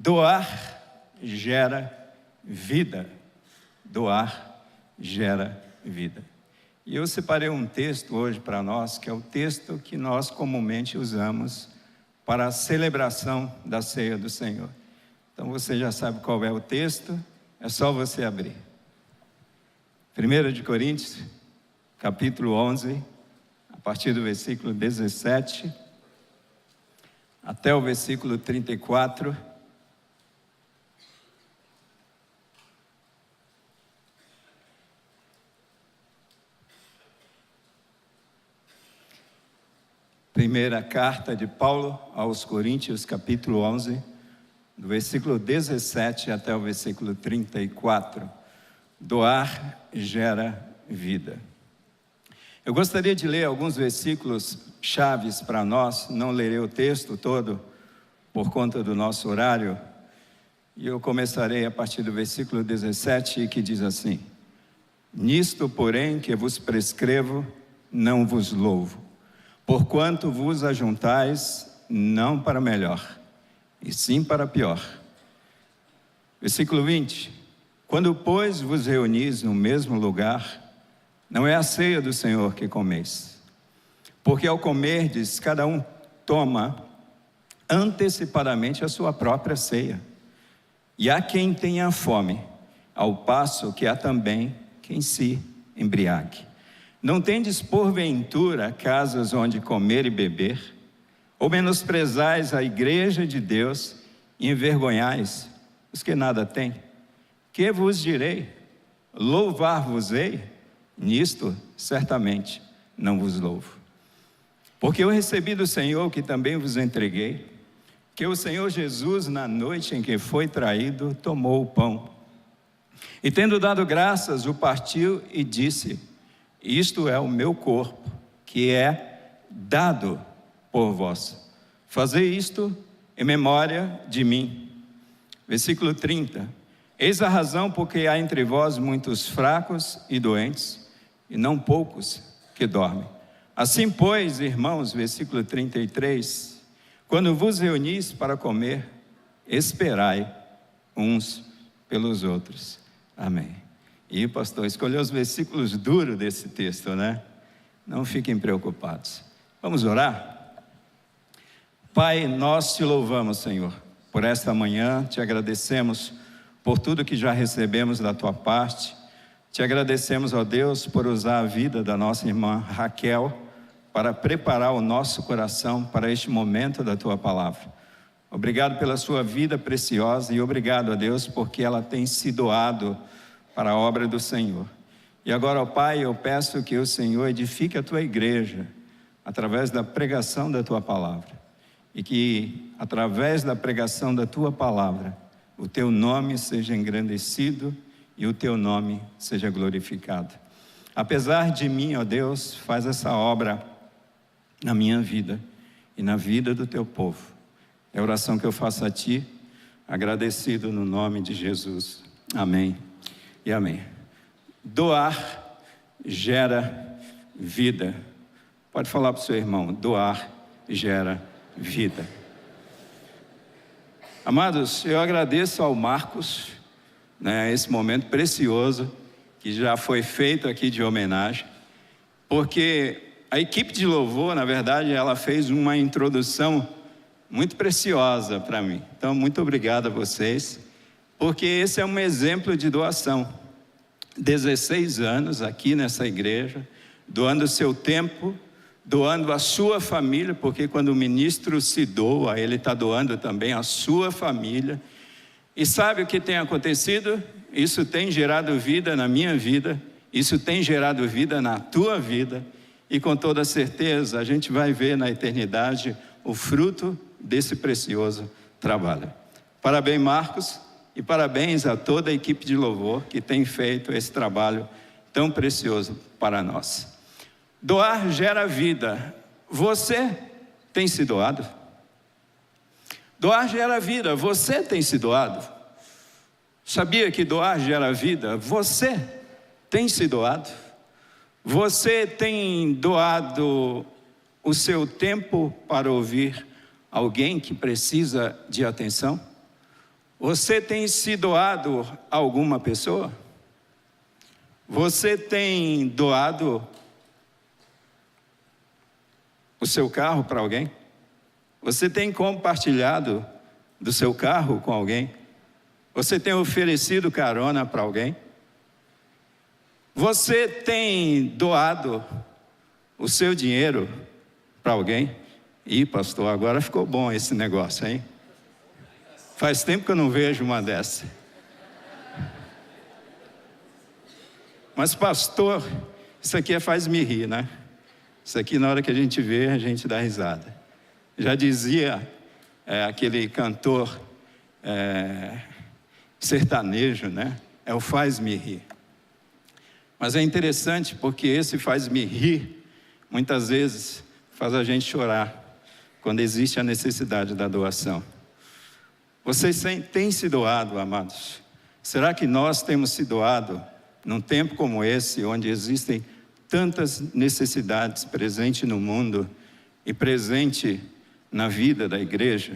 Doar gera vida. Doar gera vida. E eu separei um texto hoje para nós, que é o texto que nós comumente usamos para a celebração da ceia do Senhor. Então você já sabe qual é o texto, é só você abrir. 1 de Coríntios, capítulo 11, a partir do versículo 17, até o versículo 34. Primeira carta de Paulo aos Coríntios, capítulo 11, do versículo 17 até o versículo 34. Doar gera vida. Eu gostaria de ler alguns versículos chaves para nós, não lerei o texto todo por conta do nosso horário, e eu começarei a partir do versículo 17, que diz assim: Nisto, porém, que vos prescrevo, não vos louvo, porquanto vos ajuntais não para melhor, e sim para pior. Versículo 20: Quando, pois, vos reunis no mesmo lugar, não é a ceia do Senhor que comeis, porque ao comerdes, cada um toma antecipadamente a sua própria ceia. E há quem tenha fome, ao passo que há também quem se embriague. Não tendes porventura casas onde comer e beber? Ou menosprezais a igreja de Deus e envergonhais os que nada têm? Que vos direi? Louvar-vos-ei? Nisto certamente não vos louvo. Porque eu recebi do Senhor, que também vos entreguei, que o Senhor Jesus, na noite em que foi traído, tomou o pão, e tendo dado graças, o partiu e disse: Isto é o meu corpo, que é dado por vós. Fazei isto em memória de mim. Versículo 30. Eis a razão porque há entre vós muitos fracos e doentes, e não poucos que dormem. Assim, pois, irmãos, versículo 33, quando vos reunis para comer, esperai uns pelos outros. Amém. E pastor, escolheu os versículos duros desse texto, né? Não fiquem preocupados. Vamos orar? Pai, nós te louvamos, Senhor, por esta manhã, te agradecemos por tudo que já recebemos da tua parte. Te agradecemos, ó Deus, por usar a vida da nossa irmã Raquel para preparar o nosso coração para este momento da tua palavra. Obrigado pela sua vida preciosa e obrigado, ó Deus, porque ela tem se doado para a obra do Senhor. E agora, ó Pai, eu peço que o Senhor edifique a tua igreja através da pregação da tua palavra, e que através da pregação da tua palavra o teu nome seja engrandecido e o teu nome seja glorificado. Apesar de mim, ó Deus, faz essa obra na minha vida e na vida do teu povo. É a oração que eu faço a ti, agradecido no nome de Jesus. Amém e amém. Doar gera vida. Pode falar para o seu irmão: doar gera vida. Amados, eu agradeço ao Marcos, esse momento precioso que já foi feito aqui de homenagem, porque a equipe de louvor, na verdade, ela fez uma introdução muito preciosa para mim. Então, muito obrigado a vocês, porque esse é um exemplo de doação. 16 anos aqui nessa igreja, doando o seu tempo, doando a sua família, porque quando o ministro se doa, ele está doando também a sua família. E sabe o que tem acontecido? Isso tem gerado vida na minha vida, isso tem gerado vida na tua vida, e com toda certeza a gente vai ver na eternidade o fruto desse precioso trabalho. Parabéns, Marcos, e parabéns a toda a equipe de louvor que tem feito esse trabalho tão precioso para nós. Doar gera vida. Você tem se doado? Doar gera vida. Você tem se doado? Sabia que doar gera vida? Você tem se doado? Você tem doado o seu tempo para ouvir alguém que precisa de atenção? Você tem se doado a alguma pessoa? Você tem doado o seu carro para alguém? Você tem compartilhado do seu carro com alguém? Você tem oferecido carona para alguém? Você tem doado o seu dinheiro para alguém? Ih, pastor, agora ficou bom esse negócio, hein? Faz tempo que eu não vejo uma dessa. Mas pastor, isso aqui faz-me rir, né? Isso aqui na hora que a gente vê, a gente dá risada. Já dizia aquele cantor sertanejo, né? É o faz-me rir. Mas é interessante porque esse faz-me rir, muitas vezes faz a gente chorar, quando existe a necessidade da doação. Vocês têm se doado, amados? Será que nós temos se doado num tempo como esse, onde existem tantas necessidades presentes no mundo e presente na vida da igreja?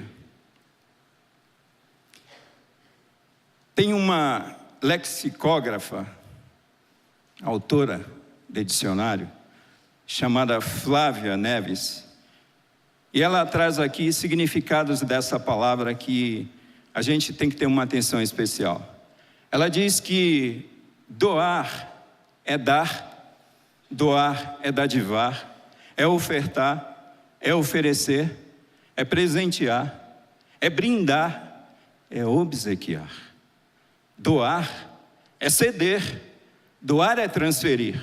Tem uma lexicógrafa, autora de dicionário, chamada Flávia Neves, e ela traz aqui significados dessa palavra que a gente tem que ter uma atenção especial. Ela diz que doar é dar, doar é dadivar, é ofertar, é oferecer, é presentear, é brindar, é obsequiar. Doar é ceder, doar é transferir,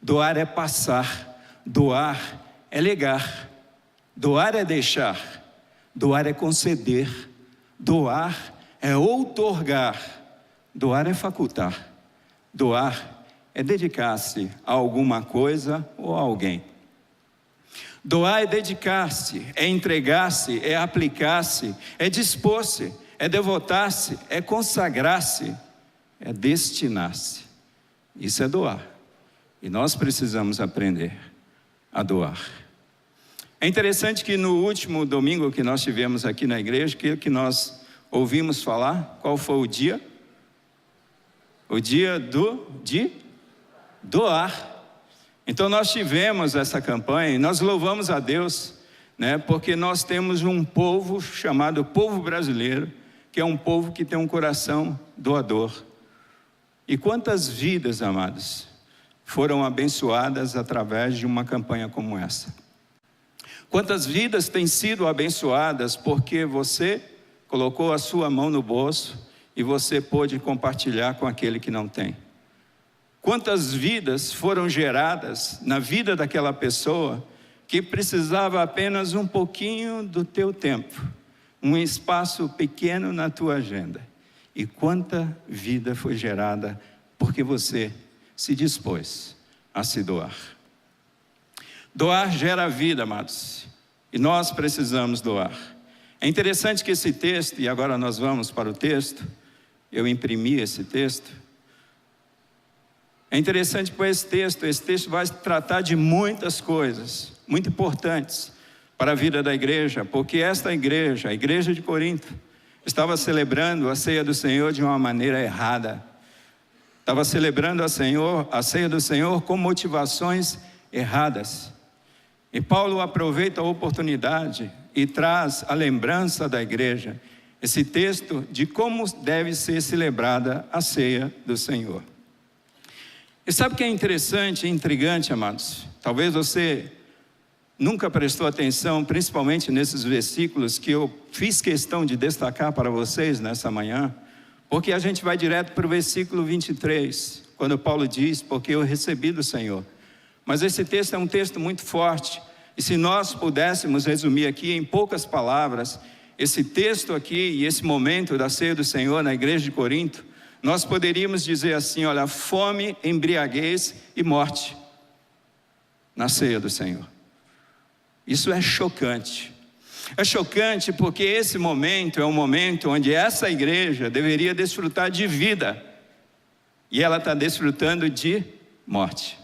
doar é passar, doar é legar, doar é deixar, doar é conceder, doar é outorgar, doar é facultar, doar é dedicar-se a alguma coisa ou a alguém. Doar é dedicar-se, é entregar-se, é aplicar-se, é dispor-se, é devotar-se, é consagrar-se, é destinar-se. Isso é doar. E nós precisamos aprender a doar. É interessante que no último domingo que nós tivemos aqui na igreja, que nós ouvimos falar, qual foi o dia? O dia de doar. Então nós tivemos essa campanha e nós louvamos a Deus, né, porque nós temos um povo chamado povo brasileiro, que é um povo que tem um coração doador. E quantas vidas, amados, foram abençoadas através de uma campanha como essa? Quantas vidas têm sido abençoadas porque você colocou a sua mão no bolso e você pôde compartilhar com aquele que não tem? Quantas vidas foram geradas na vida daquela pessoa que precisava apenas um pouquinho do teu tempo, um espaço pequeno na tua agenda? E quanta vida foi gerada porque você se dispôs a se doar. Doar gera vida, amados, e nós precisamos doar. É interessante que esse texto, e agora nós vamos para o texto, eu imprimi esse texto. É interessante porque esse texto vai tratar de muitas coisas, muito importantes para a vida da igreja, porque esta igreja, a igreja de Corinto, estava celebrando a ceia do Senhor de uma maneira errada. Estava celebrando a ceia do Senhor com motivações erradas. E Paulo aproveita a oportunidade e traz a lembrança da igreja, esse texto de como deve ser celebrada a ceia do Senhor. E sabe o que é interessante e intrigante, amados? Talvez você nunca prestou atenção, principalmente nesses versículos que eu fiz questão de destacar para vocês nessa manhã, porque a gente vai direto para o versículo 23, quando Paulo diz, porque eu recebi do Senhor. Mas esse texto é um texto muito forte, e se nós pudéssemos resumir aqui em poucas palavras, esse texto aqui e esse momento da ceia do Senhor na igreja de Corinto, nós poderíamos dizer assim, olha, fome, embriaguez e morte na ceia do Senhor. Isso é chocante. É chocante porque esse momento é um momento onde essa igreja deveria desfrutar de vida, e ela está desfrutando de morte.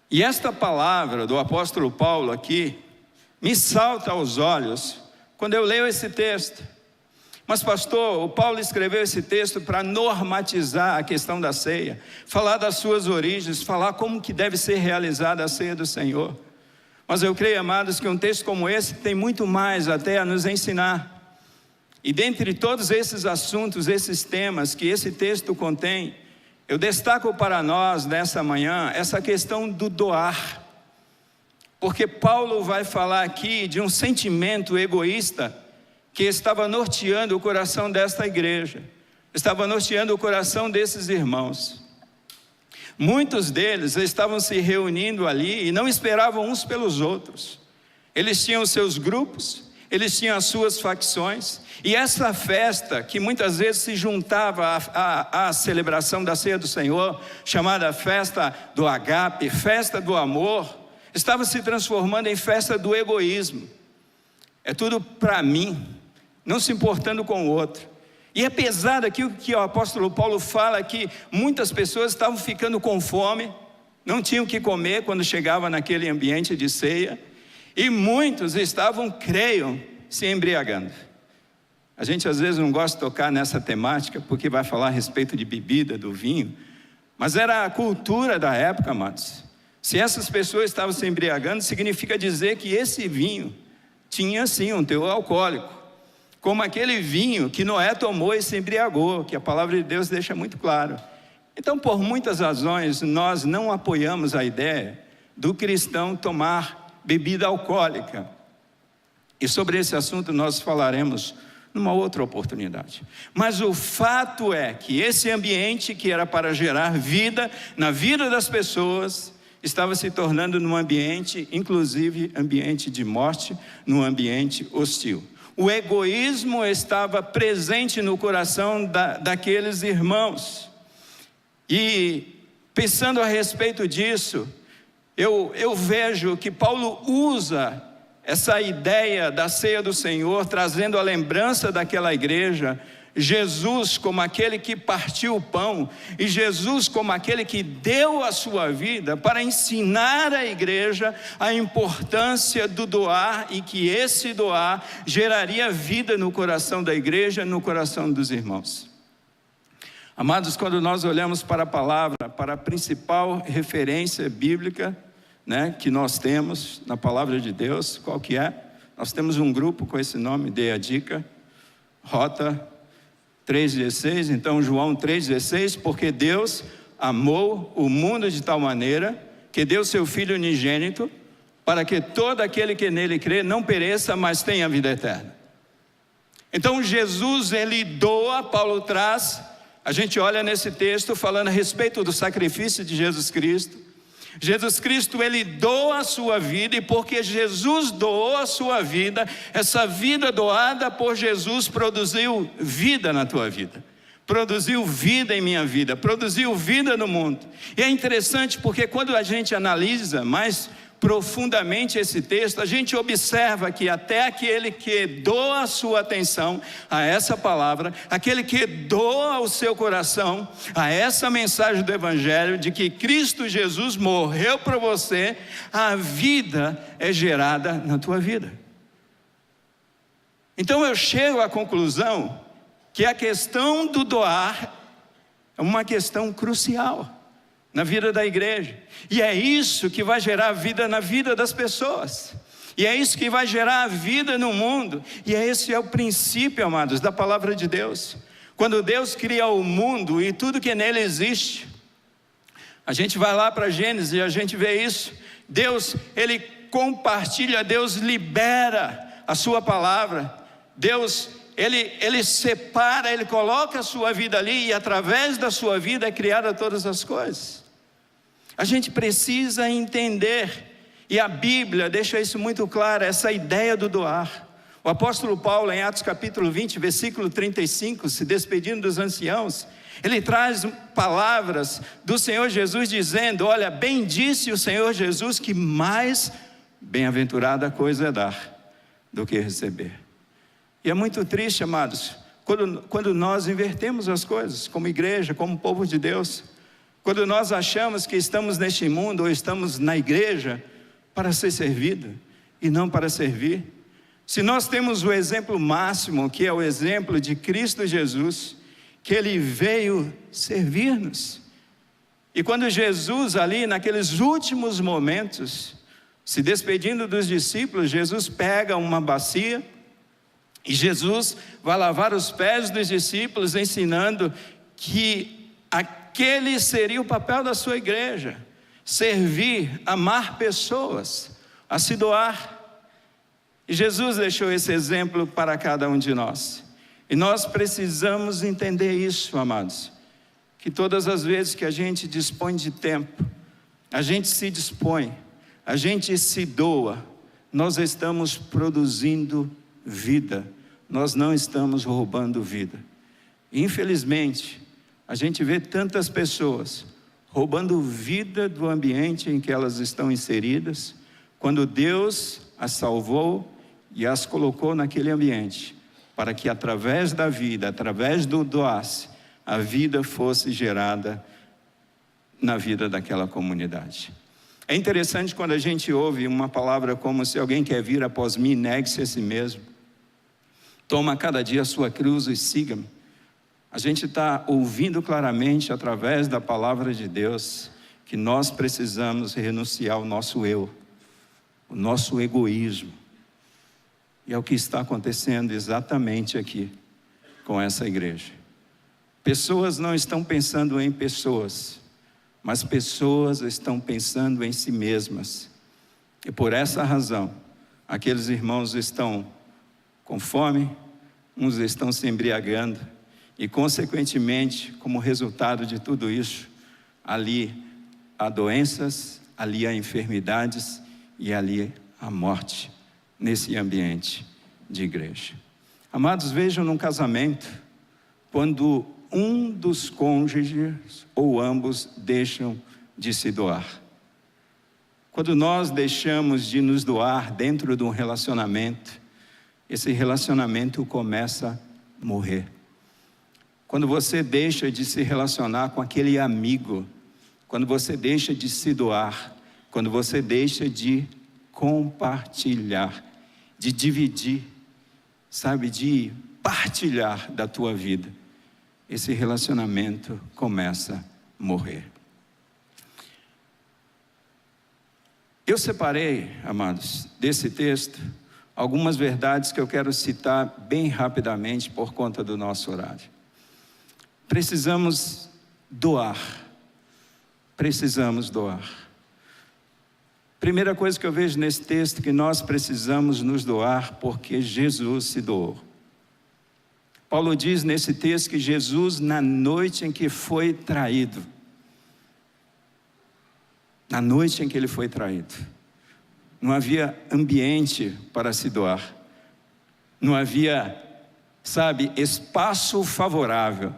E esta palavra do apóstolo Paulo aqui me salta aos olhos quando eu leio esse texto, Mas pastor, o Paulo escreveu esse texto para normatizar a questão da ceia, falar das suas origens, falar como que deve ser realizada a ceia do Senhor. Mas eu creio, amados, que um texto como esse tem muito mais até a nos ensinar. E dentre todos esses assuntos, esses temas que esse texto contém, eu destaco para nós nessa manhã essa questão do doar. Porque Paulo vai falar aqui de um sentimento egoísta que estava norteando o coração desta igreja, estava norteando o coração desses irmãos. Muitos deles estavam se reunindo ali e não esperavam uns pelos outros. Eles tinham os seus grupos, eles tinham as suas facções, e essa festa que muitas vezes se juntava à celebração da ceia do Senhor, chamada festa do agape, festa do amor, estava se transformando em festa do egoísmo. É tudo para mim, não se importando com o outro. E é pesado aqui o que o apóstolo Paulo fala, que muitas pessoas estavam ficando com fome, não tinham o que comer quando chegava naquele ambiente de ceia, e muitos estavam, creiam, se embriagando. A gente às vezes não gosta de tocar nessa temática, porque vai falar a respeito de bebida, do vinho, mas era a cultura da época, amados. Se essas pessoas estavam se embriagando, significa dizer que esse vinho tinha sim um teor alcoólico, como aquele vinho que Noé tomou e se embriagou, que a palavra de Deus deixa muito claro. Então, por muitas razões, nós não apoiamos a ideia do cristão tomar bebida alcoólica. E sobre esse assunto nós falaremos numa outra oportunidade. Mas o fato é que esse ambiente que era para gerar vida na vida das pessoas, estava se tornando num ambiente, inclusive ambiente de morte, num ambiente hostil. O egoísmo estava presente no coração daqueles irmãos. E pensando a respeito disso, eu vejo que Paulo usa essa ideia da ceia do Senhor, trazendo a lembrança daquela igreja, Jesus como aquele que partiu o pão, e Jesus como aquele que deu a sua vida para ensinar a igreja a importância do doar, e que esse doar geraria vida no coração da igreja, no coração dos irmãos. Amados, quando nós olhamos para a palavra, para a principal referência bíblica, que nós temos na palavra de Deus, qual que é? Nós temos um grupo com esse nome, dei a dica, Rota 3,16, então João 3,16, porque Deus amou o mundo de tal maneira, que deu seu Filho unigênito, para que todo aquele que nele crê não pereça, mas tenha vida eterna. Então Jesus, ele doa, Paulo traz, a gente olha nesse texto falando a respeito do sacrifício de Jesus Cristo. Jesus Cristo, ele doa a sua vida, e porque Jesus doou a sua vida, essa vida doada por Jesus produziu vida na tua vida, produziu vida em minha vida, produziu vida no mundo. E é interessante porque quando a gente analisa mais profundamente esse texto, a gente observa que até aquele que doa a sua atenção a essa palavra, aquele que doa o seu coração a essa mensagem do Evangelho, de que Cristo Jesus morreu por você, a vida é gerada na tua vida. Então eu chego à conclusão que a questão do doar é uma questão crucial na vida da igreja, e é isso que vai gerar vida na vida das pessoas, e é isso que vai gerar vida no mundo, e esse é o princípio, amados, da palavra de Deus. Quando Deus cria o mundo e tudo que nele existe, a gente vai lá para Gênesis e a gente vê isso. Deus, ele compartilha, Deus libera a sua palavra, Deus, ele separa, ele coloca a sua vida ali, e através da sua vida é criada todas as coisas. A gente precisa entender, e a Bíblia deixa isso muito claro, essa ideia do doar. O apóstolo Paulo, em Atos capítulo 20, versículo 35, se despedindo dos anciãos, ele traz palavras do Senhor Jesus dizendo: olha, bem disse o Senhor Jesus que mais bem-aventurada coisa é dar do que receber. E é muito triste, amados, quando nós invertemos as coisas, como igreja, como povo de Deus, quando nós achamos que estamos neste mundo, ou estamos na igreja, para ser servido, e não para servir. Se nós temos o exemplo máximo, que é o exemplo de Cristo Jesus, que Ele veio servir-nos. E quando Jesus ali, naqueles últimos momentos, se despedindo dos discípulos, Jesus pega uma bacia e Jesus vai lavar os pés dos discípulos, ensinando que aquele seria o papel da sua igreja: servir, amar pessoas, a se doar. E Jesus deixou esse exemplo para cada um de nós. E nós precisamos entender isso, amados, que todas as vezes que a gente dispõe de tempo, a gente se dispõe, a gente se doa, nós estamos produzindo vida, nós não estamos roubando vida. Infelizmente, a gente vê tantas pessoas roubando vida do ambiente em que elas estão inseridas, quando Deus as salvou e as colocou naquele ambiente, para que através da vida, através do doar-se, a vida fosse gerada na vida daquela comunidade. É interessante quando a gente ouve uma palavra como: se alguém quer vir após mim, negue-se a si mesmo, toma cada dia a sua cruz e siga-me. A gente está ouvindo claramente através da palavra de Deus que nós precisamos renunciar ao nosso eu, o nosso egoísmo. E é o que está acontecendo exatamente aqui com essa igreja. Pessoas não estão pensando em pessoas, mas pessoas estão pensando em si mesmas. E por essa razão, aqueles irmãos estão com fome, uns estão se embriagando, e consequentemente, como resultado de tudo isso, ali há doenças, ali há enfermidades e ali há morte nesse ambiente de igreja. Amados, vejam num casamento, quando um dos cônjuges ou ambos deixam de se doar. Quando nós deixamos de nos doar dentro de um relacionamento, esse relacionamento começa a morrer. Quando você deixa de se relacionar com aquele amigo, quando você deixa de se doar, quando você deixa de compartilhar, de dividir, sabe, de partilhar da tua vida, esse relacionamento começa a morrer. Eu separei, amados, desse texto, algumas verdades que eu quero citar bem rapidamente por conta do nosso horário. Precisamos doar. Precisamos doar. Primeira coisa que eu vejo nesse texto, que nós precisamos nos doar porque Jesus se doou. Paulo diz nesse texto que Jesus, na noite em que foi traído, na noite em que ele foi traído, não havia ambiente para se doar, não havia, sabe, espaço favorável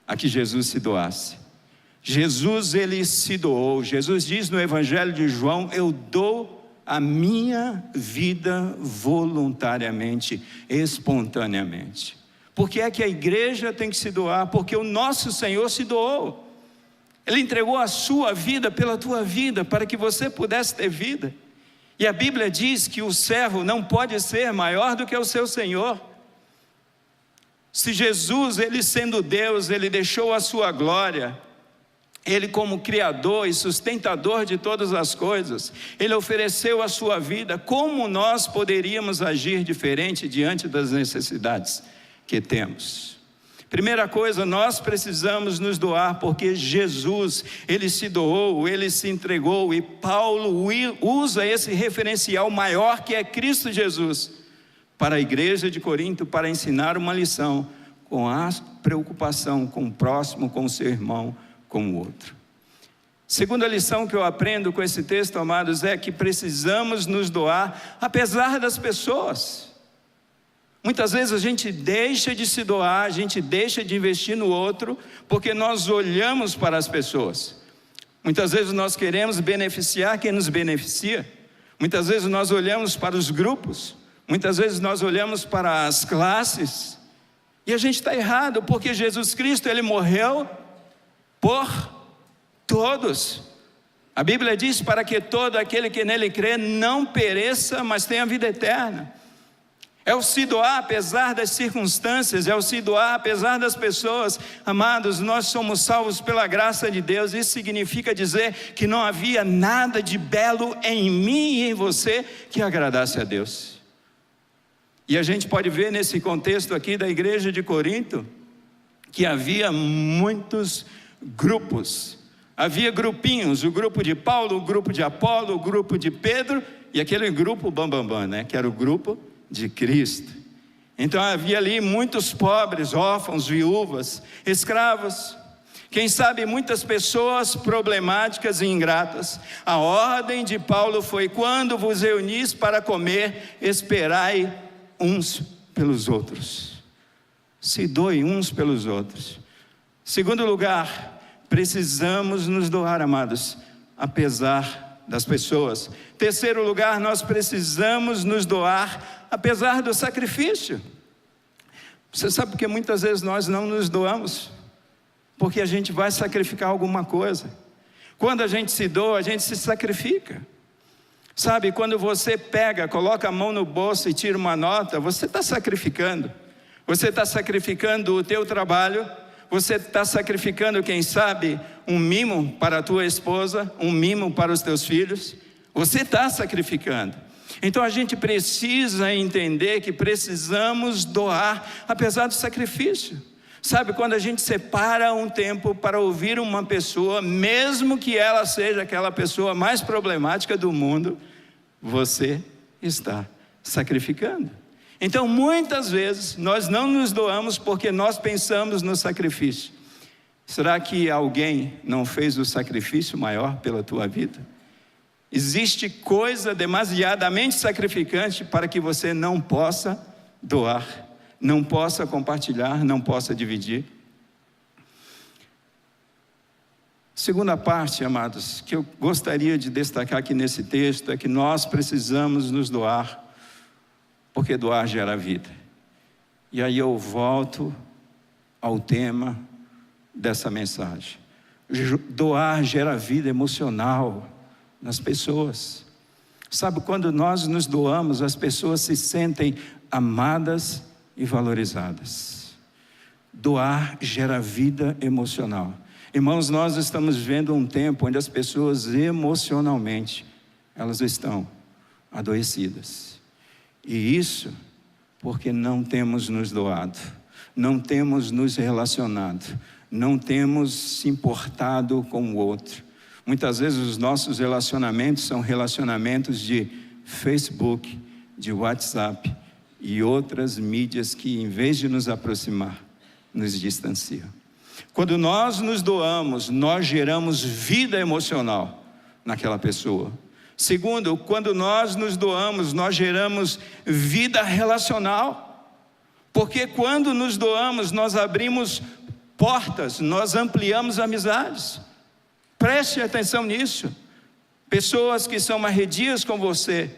a que Jesus se doasse. Jesus, ele se doou. Jesus diz no Evangelho de João: eu dou a minha vida voluntariamente, espontaneamente. Por que é que a igreja tem que se doar? Porque o nosso Senhor se doou. Ele entregou a sua vida pela tua vida, para que você pudesse ter vida. E a Bíblia diz que o servo não pode ser maior do que o seu Senhor. Se Jesus, ele sendo Deus, ele deixou a sua glória, ele como Criador e sustentador de todas as coisas, ele ofereceu a sua vida, como nós poderíamos agir diferente diante das necessidades que temos? Primeira coisa, nós precisamos nos doar porque Jesus, ele se doou, ele se entregou, e Paulo usa esse referencial maior que é Cristo Jesus para a igreja de Corinto, para ensinar uma lição com a preocupação com o próximo, com o seu irmão, com o outro. Segunda lição que eu aprendo com esse texto, amados, é que precisamos nos doar apesar das pessoas. Muitas vezes a gente deixa de se doar, a gente deixa de investir no outro, porque nós olhamos para as pessoas. Muitas vezes nós queremos beneficiar quem nos beneficia. Muitas vezes nós olhamos para os grupos, muitas vezes nós olhamos para as classes, e a gente está errado, porque Jesus Cristo, ele morreu por todos. A Bíblia diz: para que todo aquele que nele crê não pereça, mas tenha vida eterna. É o se doar apesar das circunstâncias, é o se doar apesar das pessoas. Amados, nós somos salvos pela graça de Deus. Isso significa dizer que não havia nada de belo em mim e em você que agradasse a Deus. E a gente pode ver nesse contexto aqui da igreja de Corinto, que havia muitos grupos. Havia grupinhos, o grupo de Paulo, o grupo de Apolo, o grupo de Pedro, e aquele grupo bambambam, né? Que era o grupo de Cristo. Então havia ali muitos pobres, órfãos, viúvas, escravos, quem sabe muitas pessoas problemáticas e ingratas. A ordem de Paulo foi: quando vos reunis para comer, esperai uns pelos outros, se doem uns pelos outros. Segundo lugar, precisamos nos doar, amados, apesar das pessoas. Terceiro lugar, nós precisamos nos doar apesar do sacrifício. Você sabe porque muitas vezes nós não nos doamos? Porque a gente vai sacrificar alguma coisa. Quando a gente se doa, a gente se sacrifica. Sabe, quando você pega, coloca a mão no bolso e tira uma nota, você está sacrificando. Você está sacrificando o teu trabalho, você está sacrificando, quem sabe, um mimo para a tua esposa, um mimo para os teus filhos. Você está sacrificando. Então a gente precisa entender que precisamos doar apesar do sacrifício. Sabe, quando a gente separa um tempo para ouvir uma pessoa, mesmo que ela seja aquela pessoa mais problemática do mundo, você está sacrificando. Então muitas vezes nós não nos doamos porque nós pensamos no sacrifício. Será que alguém não fez o sacrifício maior pela tua vida? Existe coisa demasiadamente sacrificante para que você não possa doar, não possa compartilhar, não possa dividir. Segunda parte, amados, que eu gostaria de destacar aqui nesse texto é que nós precisamos nos doar, porque doar gera vida. E aí eu volto ao tema dessa mensagem. Doar gera vida emocional nas pessoas. Sabe, quando nós nos doamos, as pessoas se sentem amadas e valorizadas. Doar gera vida emocional. Irmãos, nós estamos vivendo um tempo onde as pessoas emocionalmente, elas estão adoecidas. E isso porque não temos nos doado, não temos nos relacionado, não temos se importado com o outro. Muitas vezes os nossos relacionamentos são relacionamentos de Facebook, de WhatsApp e outras mídias que, em vez de nos aproximar, nos distanciam. Quando nós nos doamos, nós geramos vida emocional naquela pessoa. Segundo, quando nós nos doamos, nós geramos vida relacional. Porque quando nos doamos, nós abrimos portas, nós ampliamos amizades. Preste atenção nisso. Pessoas que são arredias com você,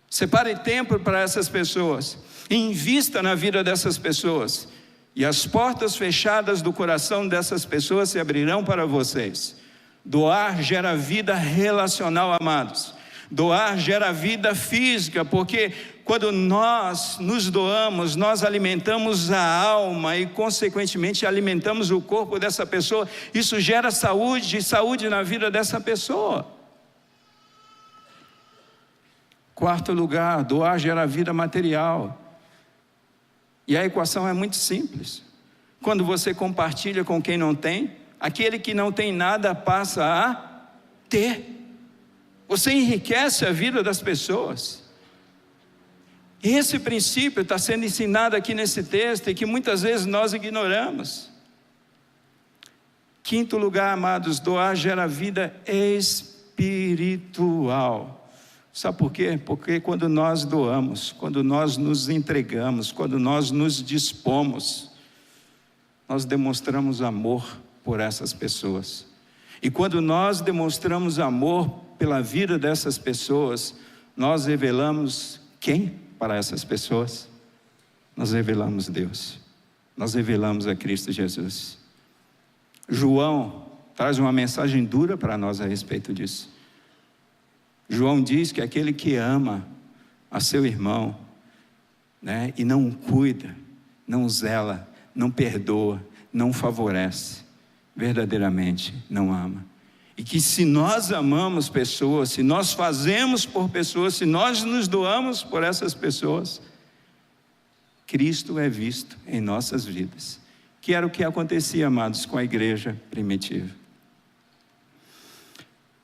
separe tempo para essas pessoas, invista na vida dessas pessoas, e as portas fechadas do coração dessas pessoas se abrirão para vocês. Doar gera vida relacional, amados. Doar gera vida física, porque quando nós nos doamos, nós alimentamos a alma e consequentemente alimentamos o corpo dessa pessoa. Isso gera saúde na vida dessa pessoa. Quarto lugar, doar gera vida material. E a equação é muito simples. Quando você compartilha com quem não tem, aquele que não tem nada passa a ter. Você enriquece a vida das pessoas. Esse princípio está sendo ensinado aqui nesse texto e que muitas vezes nós ignoramos. Quinto lugar, amados, doar gera vida espiritual. Sabe por quê? Porque quando nós doamos, quando nós nos entregamos, quando nós nos dispomos, nós demonstramos amor por essas pessoas. E quando nós demonstramos amor pela vida dessas pessoas, nós revelamos quem para essas pessoas? Nós revelamos Deus. Nós revelamos a Cristo Jesus. João traz uma mensagem dura para nós a respeito disso. João diz que aquele que ama a seu irmão né? E não cuida, não zela, não perdoa, não favorece, verdadeiramente não ama. E que se nós amamos pessoas, se nós fazemos por pessoas, se nós nos doamos por essas pessoas, Cristo é visto em nossas vidas. Que era o que acontecia, amados, com a igreja primitiva.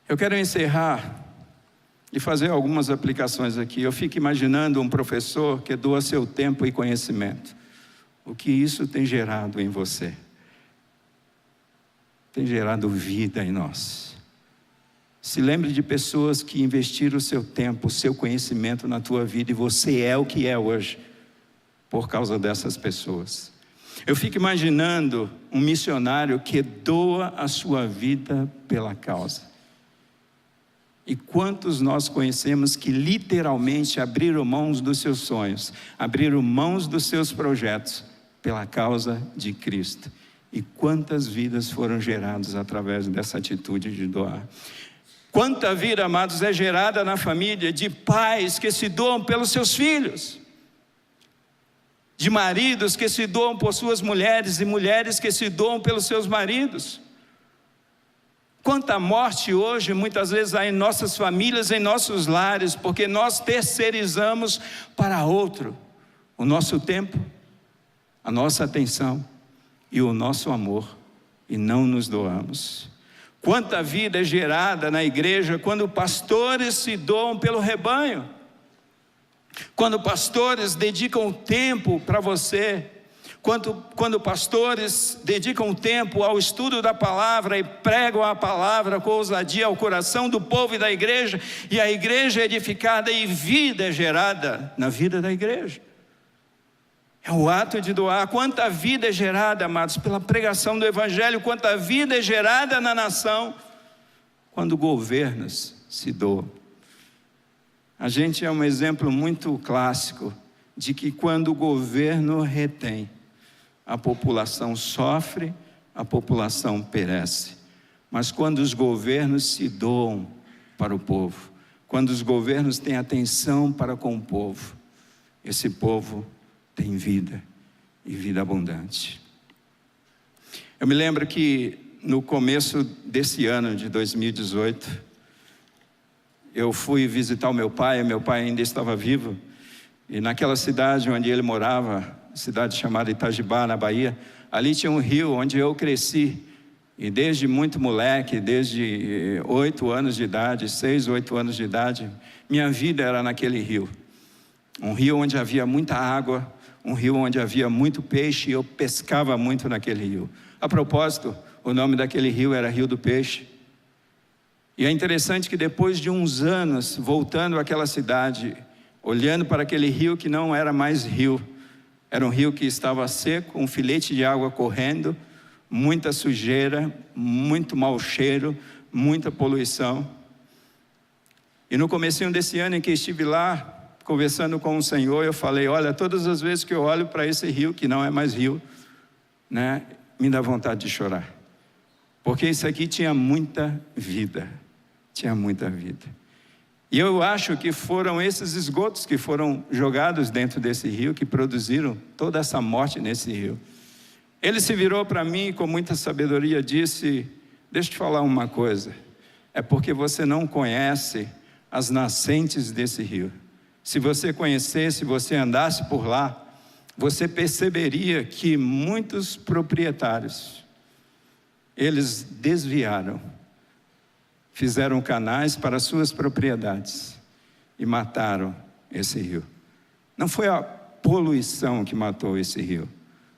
Eu quero encerrar e fazer algumas aplicações aqui. Eu fico imaginando um professor que doa seu tempo e conhecimento. O que isso tem gerado em você? Tem gerado vida em nós. Se lembre de pessoas que investiram o seu tempo, o seu conhecimento na tua vida, e você é o que é hoje, por causa dessas pessoas. Eu fico imaginando um missionário que doa a sua vida pela causa. E quantos nós conhecemos que literalmente abriram mãos dos seus sonhos, abriram mãos dos seus projetos pela causa de Cristo? E quantas vidas foram geradas através dessa atitude de doar? Quanta vida, amados, é gerada na família de pais que se doam pelos seus filhos, de maridos que se doam por suas mulheres e mulheres que se doam pelos seus maridos. Quanta morte hoje, muitas vezes, há em nossas famílias, em nossos lares, porque nós terceirizamos para outro o nosso tempo, a nossa atenção e o nosso amor, e não nos doamos. Quanta vida é gerada na igreja quando pastores se doam pelo rebanho, quando pastores dedicam tempo para você, quando pastores dedicam tempo ao estudo da palavra e pregam a palavra com ousadia ao coração do povo e da igreja, e a igreja é edificada e vida é gerada na vida da igreja. É o ato de doar. Quanta vida é gerada, amados, pela pregação do evangelho, quanta vida é gerada na nação, quando governos se doam. A gente é um exemplo muito clássico de que quando o governo retém, a população sofre, a população perece. Mas quando os governos se doam para o povo, quando os governos têm atenção para com o povo, esse povo tem vida, e vida abundante. Eu me lembro que no começo desse ano de 2018, eu fui visitar o meu pai ainda estava vivo, e naquela cidade onde ele morava, cidade chamada Itajibá, na Bahia, ali tinha um rio onde eu cresci, e desde muito moleque, desde 8 anos de idade, 6, 8 anos de idade, minha vida era naquele rio. Um rio onde havia muita água, um rio onde havia muito peixe, e eu pescava muito naquele rio. A propósito, o nome daquele rio era Rio do Peixe. E é interessante que depois de uns anos, voltando àquela cidade, olhando para aquele rio que não era mais rio, era um rio que estava seco, um filete de água correndo, muita sujeira, muito mau cheiro, muita poluição. E no comecinho desse ano em que estive lá, conversando com o Senhor, eu falei, olha, todas as vezes que eu olho para esse rio, que não é mais rio, né, me dá vontade de chorar. Porque isso aqui tinha muita vida, tinha muita vida. E eu acho que foram esses esgotos que foram jogados dentro desse rio, que produziram toda essa morte nesse rio. Ele se virou para mim e com muita sabedoria disse, deixa eu te falar uma coisa, é porque você não conhece as nascentes desse rio. Se você conhecesse, se você andasse por lá, você perceberia que muitos proprietários, eles desviaram, fizeram canais para suas propriedades e mataram esse rio. Não foi a poluição que matou esse rio,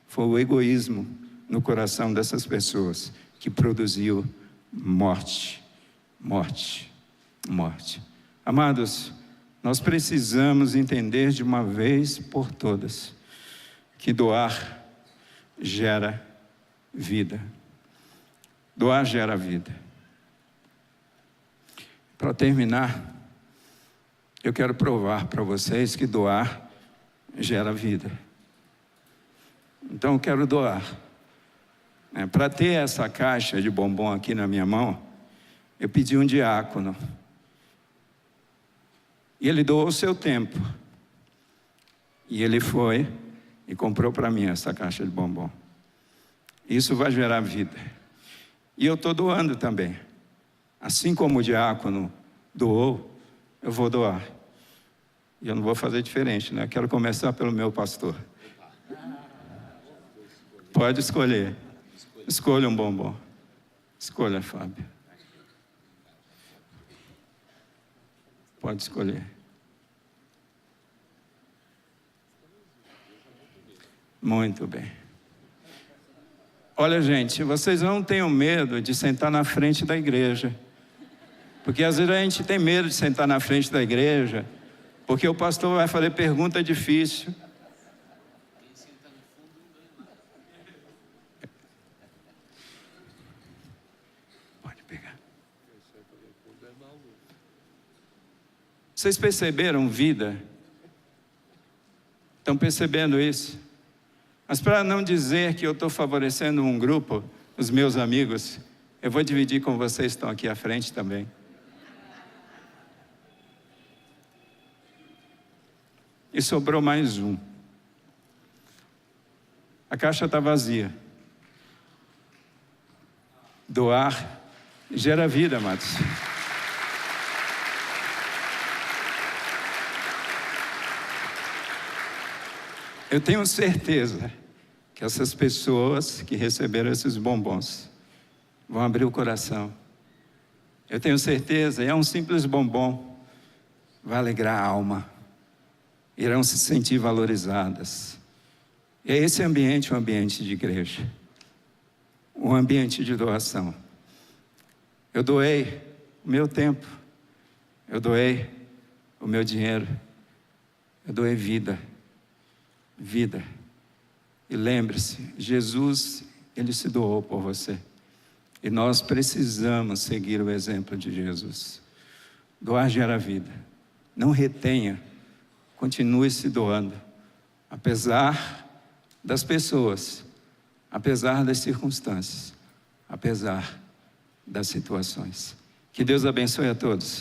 foi o egoísmo no coração dessas pessoas que produziu morte, morte, morte. Amados, nós precisamos entender de uma vez por todas que doar gera vida. Doar gera vida. Para terminar, eu quero provar para vocês que doar gera vida. Então eu quero doar. Para ter essa caixa de bombom aqui na minha mão, eu pedi um diácono. E ele doou o seu tempo. E ele foi e comprou para mim essa caixa de bombom. Isso vai gerar vida. E eu estou doando também. Assim como o diácono doou, eu vou doar. E eu não vou fazer diferente, né? Eu quero começar pelo meu pastor. Pode escolher. Escolha um bombom. Escolha, Fábio. Pode escolher. Muito bem. Olha, gente, vocês não tenham medo de sentar na frente da igreja. Porque às vezes a gente tem medo de sentar na frente da igreja, porque o pastor vai fazer pergunta difícil. Pode pegar. Vocês perceberam vida? Estão percebendo isso? Mas para não dizer que eu estou favorecendo um grupo, os meus amigos, eu vou dividir com vocês que estão aqui à frente também. E sobrou mais um. A caixa está vazia. Doar gera vida, amados. Eu tenho certeza que essas pessoas que receberam esses bombons vão abrir o coração. Eu tenho certeza, é um simples bombom, vai alegrar a alma. Irão se sentir valorizadas. E é esse ambiente, um ambiente de igreja. Um ambiente de doação. Eu doei o meu tempo. Eu doei o meu dinheiro. Eu doei vida. Vida. E lembre-se, Jesus, Ele se doou por você. E nós precisamos seguir o exemplo de Jesus. Doar gera vida. Não retenha. Continue se doando. Apesar das pessoas. Apesar das circunstâncias. Apesar das situações. Que Deus abençoe a todos.